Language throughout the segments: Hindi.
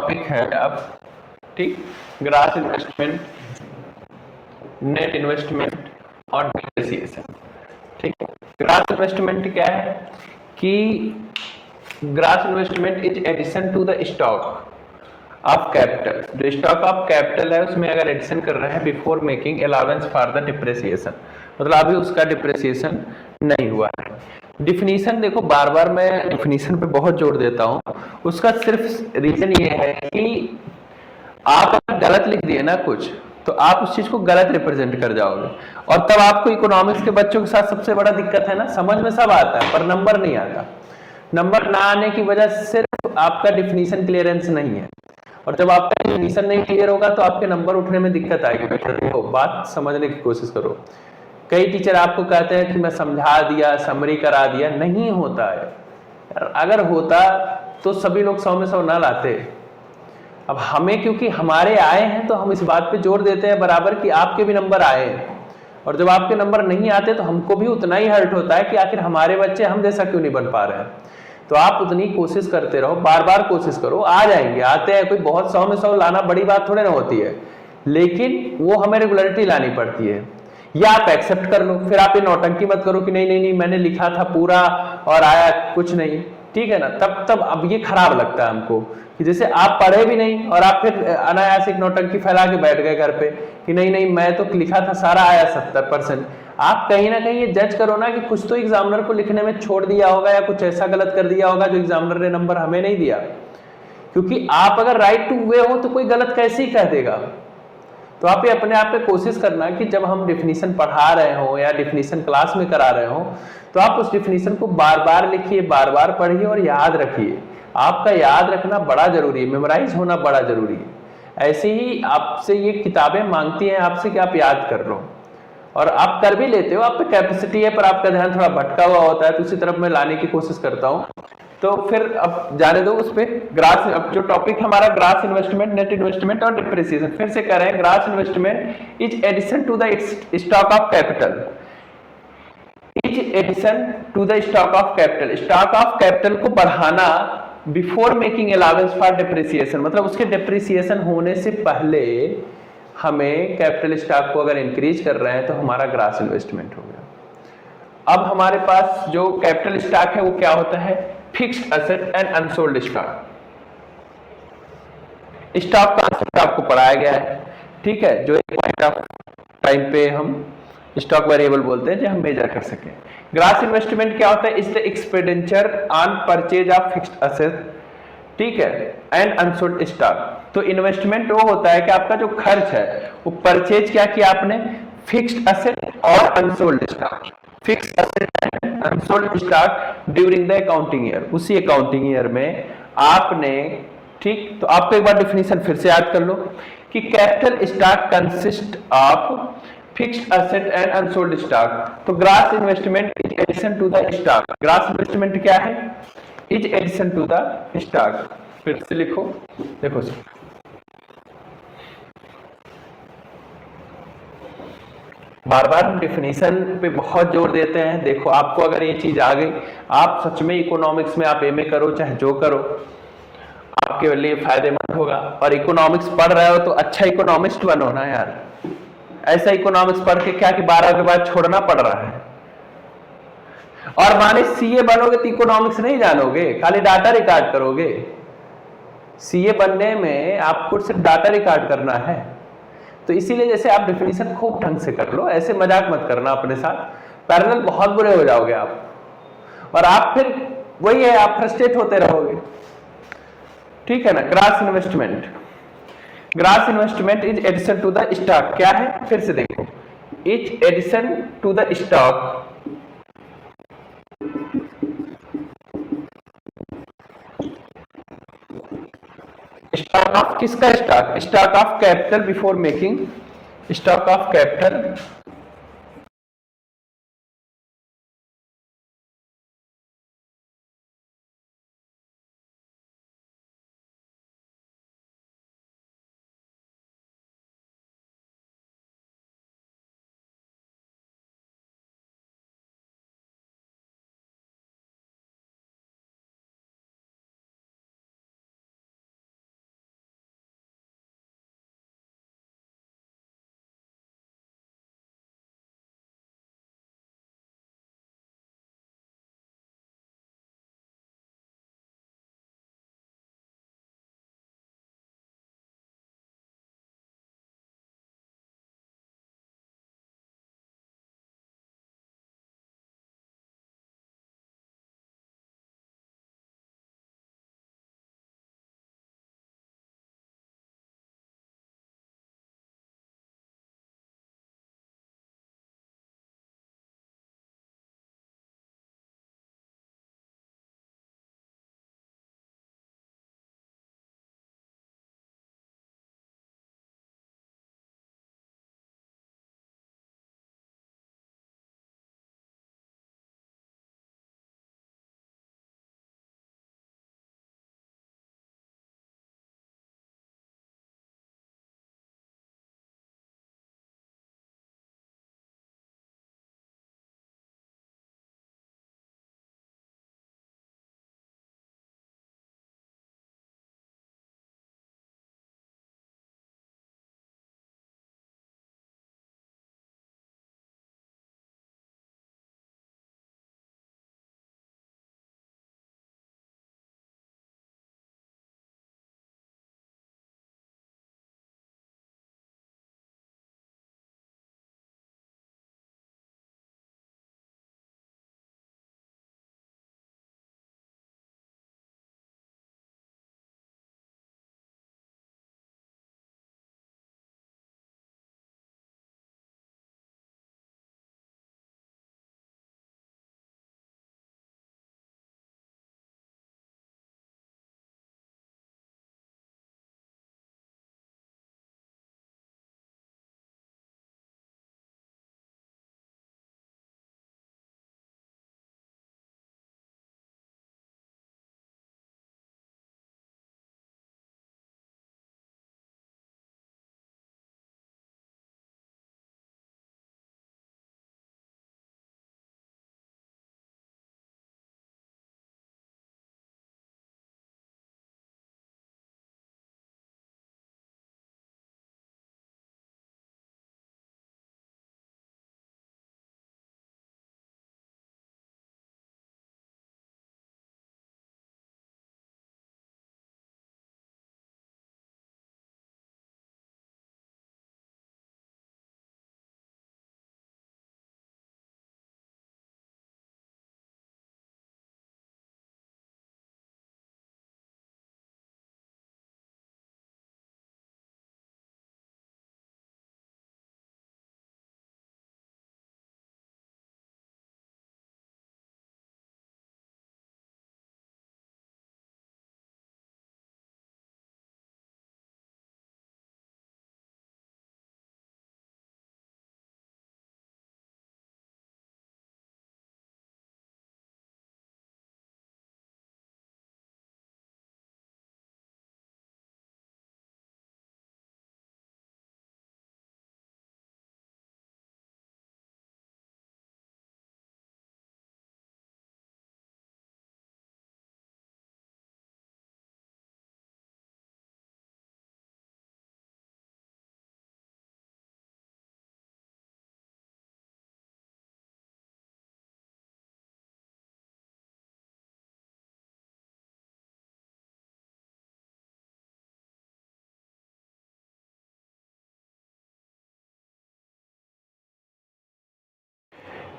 टॉपिक है अब, ठीक, ग्रॉस इन्वेस्टमेंट, नेट इन्वेस्टमेंट और डिप्रिसिएशन। ठीक है, ग्रॉस इन्वेस्टमेंट क्या है कि gross investment is addition to the stock of capital. जो स्टॉक ऑफ कैपिटल है उसमें अगर एडिशन कर रहे हैं before making allowance for the depreciation, मतलब अभी उसका डिप्रिसिएशन नहीं हुआ है। डिफिनीशन देखो, बार बार मैं डिफिनीशन पे बहुत जोर देता हूं, उसका सिर्फ रीजन ये है कि आप अगर गलत लिख दिए ना कुछ, तो आप उस चीज को गलत रिप्रेजेंट कर जाओगे, और तब आपको इकोनॉमिक्स के बच्चों के साथ सबसे बड़ा दिक्कत है ना, समझ में सब आता है पर नंबर नहीं आता। नंबर ना आने की वजह सिर्फ आपका डिफिनीशन क्लियरेंस नहीं है, और जब आपका डिफिनीशन नहीं क्लियर होगा तो आपके नंबर उठने में दिक्कत आएगी। देखो, बात समझने की कोशिश करो। कई टीचर आपको कहते हैं कि मैं समझा दिया, समरी करा दिया, नहीं होता है यार। अगर होता तो सभी लोग 100 में 100 ना लाते। अब हमें क्योंकि हमारे आए हैं तो हम इस बात पे जोर देते हैं बराबर कि आपके भी नंबर आए हैं, और जब आपके नंबर नहीं आते तो हमको भी उतना ही हर्ट होता है कि आखिर हमारे बच्चे हम जैसा क्यों नहीं बन पा रहे हैं। तो आप उतनी कोशिश करते रहो, बार बार कोशिश करो, आ जाएंगे, आते हैं। कोई बहुत 100 में 100 लाना बड़ी बात थोड़े ना होती है, लेकिन वो हमें रेगुलरिटी लानी पड़ती है। या आप एक्सेप्ट कर लो, फिर आप ये नौटंकी मत करो कि नहीं नहीं नहीं मैंने लिखा था पूरा और आया कुछ नहीं, ठीक है ना। तब अब ये खराब लगता है हमको कि जैसे आप पढ़े भी नहीं और आप फिर अनायास एक नौटंकी फैला के बैठ गए घर पे कि नहीं नहीं मैं तो लिखा था, सारा आया 70%। आप कहीं ना कहीं ये जज करो ना कि कुछ तो एग्जामिनर को लिखने में छोड़ दिया होगा, या कुछ ऐसा गलत कर दिया होगा जो एग्जामिनर ने नंबर हमें नहीं दिया। क्योंकि आप अगर राइट टू वे हो तो कोई गलत कैसे ही कह देगा। तो आप ये अपने आप पे कोशिश करना कि जब हम डिफिनीशन पढ़ा रहे हो या डिफिनीशन क्लास में करा रहे हो, तो आप उस डिफिनीशन को बार बार लिखिए, बार बार पढ़िए और याद रखिए। आपका याद रखना बड़ा जरूरी है, मेमोराइज होना बड़ा जरूरी है। ऐसे ही आपसे ये किताबें मांगती हैं आपसे कि आप याद कर लो, और आप कर भी लेते हो, आप पे कैपेसिटी है, पर आपका ध्यान थोड़ा भटका हुआ होता है, तो उसी तरफ मैं लाने की कोशिश करता हूँ। तो फिर अब जाने दो उस पे। ग्रास, अब जो टॉपिक हमारा ग्रास इन्वेस्टमेंट, नेट इन्वेस्टमेंट और डिप्रिसिएशन, फिर से कह रहे हैं gross investment is addition to the stock of capital, is addition to the stock of capital. Stock of capital को बढ़ाना before making allowance for depreciation, मतलब उसके डिप्रिसिएशन होने से पहले हमें कैपिटल स्टॉक को अगर इंक्रीज कर रहे हैं तो हमारा ग्रास इन्वेस्टमेंट हो गया। अब हमारे पास जो कैपिटल स्टॉक है वो क्या होता है? Fixed asset and unsold stock. Stock concept आपको पढ़ाया गया है, ठीक है, जो एक पॉइंट ऑफ टाइम पे हम स्टॉक वेरिएबल बोलते हैं जो हम मेजर कर सकें। ग्रॉस इन्वेस्टमेंट क्या होता है? Is the expenditure on purchase of fixed asset, ठीक है, एंड अनसोल्ड स्टॉक। तो इन्वेस्टमेंट वो होता है कि आपका जो खर्च है वो परचेज क्या किया आपने? फिक्स्ड एसेट और unsold stock. Fixed asset and unsold stock during the accounting year, उसी अकाउंटिंग ईयर में आपने, ठीक। तो आपको एक बार डिफिनीशन फिर से याद कर लो कि capital stock consist of fixed asset and unsold stock. तो gross investment is addition to the stock. Gross investment क्या है? Is addition to the stock. फिर से लिखो, देखो सर, बार बार हम डिफिनीशन पे बहुत जोर देते हैं। देखो, आपको अगर ये चीज आ गई, आप सच में इकोनॉमिक्स में आप एमए करो चाहे जो करो, आपके लिए फायदेमंद होगा। और इकोनॉमिक्स पढ़ रहे हो तो अच्छा इकोनॉमिस्ट बनो ना यार। ऐसा इकोनॉमिक्स पढ़ के क्या कि 12 के बाद छोड़ना पड़ रहा है। और माने सीए बनोगे तो इकोनॉमिक्स नहीं जानोगे, खाली डाटा रिकॉर्ड करोगे। सीए बनने में आपको सिर्फ डाटा रिकॉर्ड करना है। तो इसीलिए जैसे आप डिफिनीशन खूब ढंग से कर लो, ऐसे मजाक मत करना अपने साथ, पैरेलल बहुत बुरे हो जाओगे आप, और आप फिर वही है, आप फ्रस्ट्रेट होते रहोगे, ठीक है ना। Gross investment, gross investment is addition to the stock. क्या है? फिर से देखो, is addition to the stock, stock of किसका? Stock, stock of capital before making, stock of capital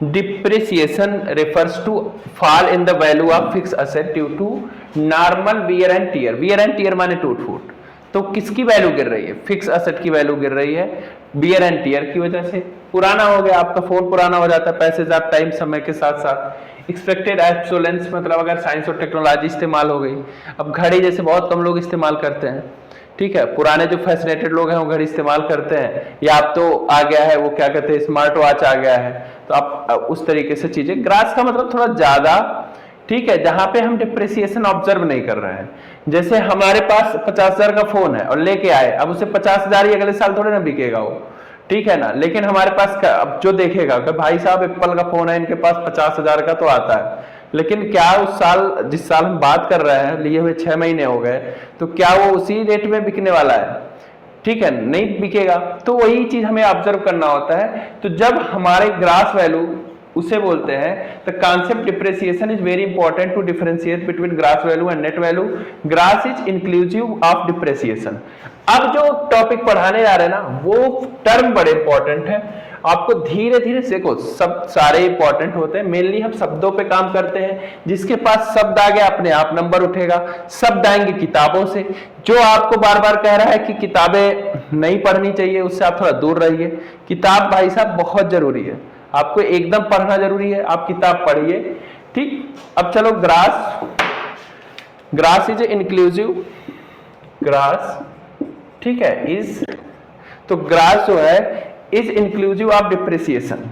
depreciation refers to fall in the value of fix asset due to normal wear and tear. Wear and tear माने टूट फूट। तो किसकी वैल्यू गिर रही है? फिक्स असेट की वैल्यू गिर रही है वियर एंड टियर की वजह से। पुराना हो गया, आपका फोन पुराना हो जाता है, पैसेज ऑफ टाइम समय के साथ साथ। एक्सपेक्टेड ऑब्सोलेंस मतलब अगर साइंस और टेक्नोलॉजी इस्तेमाल हो गई, अब घड़ी जैसे बहुत कम लोग इस्तेमाल करते हैं, ठीक है, पुराने जो फैसिनेटेड लोग हैं वो घड़ी इस्तेमाल करते हैं, या अब तो आ गया है वो क्या कहते हैं स्मार्ट वॉच आ गया है, तो आप उस तरीके से चीजें। ग्रास का मतलब थोड़ा ज्यादा, ठीक है, जहां पे हम डिप्रिसिएशन ऑब्जर्व नहीं कर रहे हैं। जैसे हमारे पास 50,000 का फोन है और लेके आए, अब उसे 50,000 ही अगले साल थोड़े ना बिकेगा वो, ठीक है ना। लेकिन हमारे पास अब जो देखेगा कि भाई साहब एप्पल का फोन है, इनके पास 50,000 का तो आता है, लेकिन क्या उस साल, जिस साल हम बात कर रहे हैं, लिए हुए 6 महीने हो गए, तो क्या वो उसी रेट में बिकने वाला है? ठीक है, नहीं बिकेगा। तो वही चीज हमें ऑब्जर्व करना होता है। तो जब हमारे ग्रास वैल्यू उसे बोलते हैं, the concept depreciation is very important to differentiate between gross value and net value. Gross is inclusive of depreciation. अब जो टॉपिक पढ़ाने जा रहे हैं ना, वो टर्म बड़े इंपॉर्टेंट है, आपको धीरे धीरे देखो, सब सारे इंपॉर्टेंट होते हैं। मेनली हम शब्दों पे काम करते हैं, जिसके पास शब्द आ गया अपने आप नंबर उठेगा। शब्द आएंगे किताबों से, जो आपको बार बार कह रहा है कि किताबें नहीं पढ़नी चाहिए, उससे आप थोड़ा दूर रहिए। किताब भाई साहब बहुत जरूरी है, आपको एकदम पढ़ना जरूरी है, आप किताब पढ़िए, ठीक। अब चलो ग्रास इज इंक्लूसिव, ग्रास, ठीक है, इज, तो ग्रास जो है is inclusive of depreciation.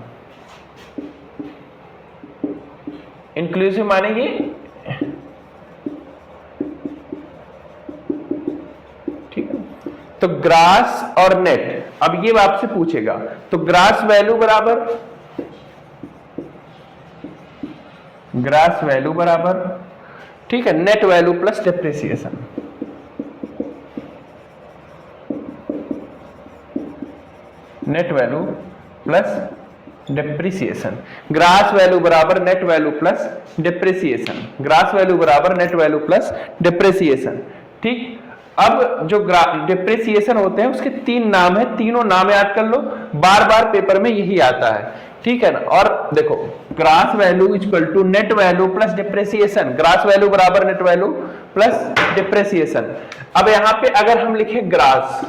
Inclusive माने ये, ठीक है, तो ग्रास और नेट। अब ये आपसे पूछेगा, तो ग्रास वैल्यू बराबर, ग्रास वैल्यू बराबर, ठीक है, net value plus depreciation. Net value plus depreciation. Gross value बराबर net value plus depreciation. Gross value बराबर नेट वैल्यू प्लस डिप्रिसिएशन, ठीक। अब जो डिप्रिसिएशन होते हैं उसके 3 नाम है, तीनों नाम याद कर लो, बार बार पेपर में यही आता है, ठीक है ना। और देखो, gross value equal to net value plus depreciation. Gross value बराबर नेट वैल्यू प्लस डिप्रिसिएशन। अब यहां पे अगर हम लिखे ग्रास,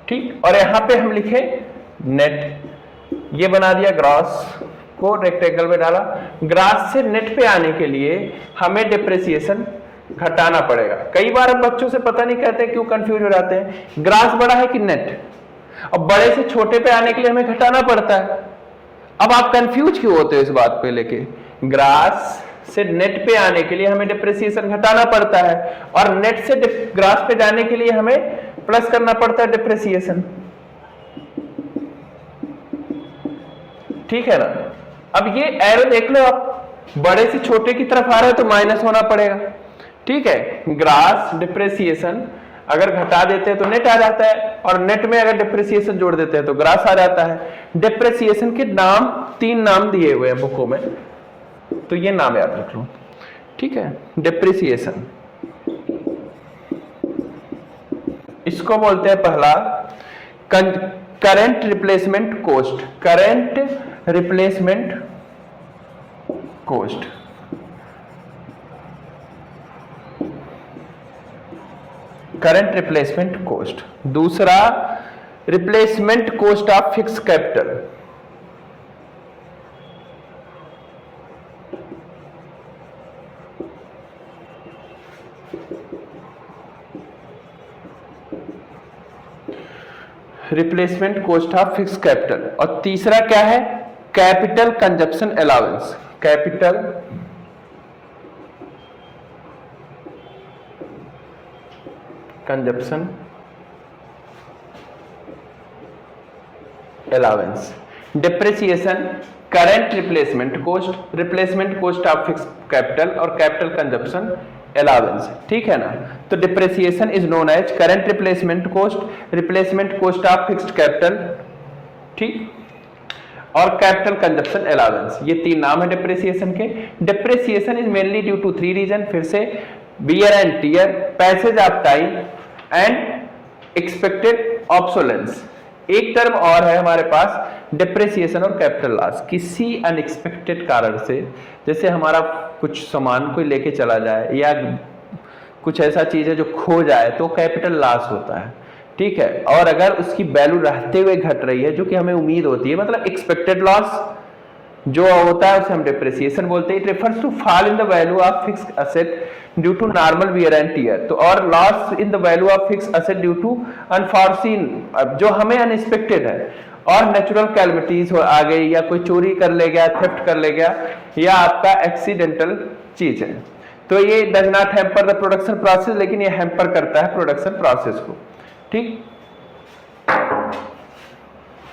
ठीक, और यहां पे हम लिखे नेट, ये बना दिया ग्रास को रेक्टेंगल में डाला। ग्रास से नेट पे आने के लिए हमें डिप्रिसिएशन घटाना पड़ेगा। कई बार हम बच्चों से पता नहीं कहते, क्यों कंफ्यूज हो जाते हैं, ग्रास बड़ा है कि नेट, अब बड़े से छोटे पे आने के लिए हमें घटाना पड़ता है। अब आप कंफ्यूज क्यों होते हो इस बात पे लेके? ग्रास से नेट पे आने के लिए हमें डिप्रिसिएशन घटाना पड़ता है, और नेट से ग्रास पे जाने के लिए हमें प्लस करना पड़ता है डिप्रिसिएशन, ठीक है ना। अब ये एरो देख लो, आप बड़े से छोटे की तरफ आ रहे हो तो माइनस होना पड़ेगा, ठीक है। ग्रास डिप्रिसिएशन अगर घटा देते हैं तो नेट आ जाता है, और नेट में अगर डिप्रिसिएशन जोड़ देते हैं तो ग्रास आ जाता है। डिप्रिसिएशन के नाम 3 नाम दिए हुए हैं बुकों में, तो ये नाम याद रख लो, ठीक है। डिप्रिसिएशन, इसको बोलते हैं पहला current replacement cost. Current replacement cost, current replacement cost. दूसरा replacement cost of fix capital. Replacement cost of fix capital. और तीसरा क्या है? Capital consumption allowance. Capital consumption allowance. Depreciation, current replacement cost of fix capital और कैपिटल कंजप्शन अलाउंस, ठीक है ना। तो depreciation is known as current replacement cost of fixed capital, ठीक, और कैपिटल कंजप्शन अलाउंस, ये 3 नाम है डिप्रिसिएशन के। Depreciation is mainly due to 3 reason, फिर से wear and tear, passage of time and expected obsolescence. एक टर्म और है हमारे पास डिप्रेसिएशन और कैपिटल लॉस। किसी अनएक्सपेक्टेड कारण से, जैसे हमारा कुछ सामान कोई लेके चला जाए या कुछ ऐसा चीज है जो खो जाए, तो कैपिटल लॉस होता है, ठीक है। और अगर उसकी वैल्यू रहते हुए घट रही है, जो कि हमें उम्मीद होती है, मतलब एक्सपेक्टेड लॉस जो होता है उसे हम डिप्रेसिएशन बोलते हैं। It refers to fall in the value of fixed asset due to normal wear and tear. तो और loss in the value of fixed asset due to unforeseen, जो हमें अनएक्सपेक्टेड है, और नेचुरल कैलमिटीज आ गई, या कोई चोरी कर ले गया, थेफ्ट कर ले गया, या आपका एक्सीडेंटल चीज है। तो ये does not hamper the production process, लेकिन ये हैम्पर करता है प्रोडक्शन प्रोसेस को, ठीक।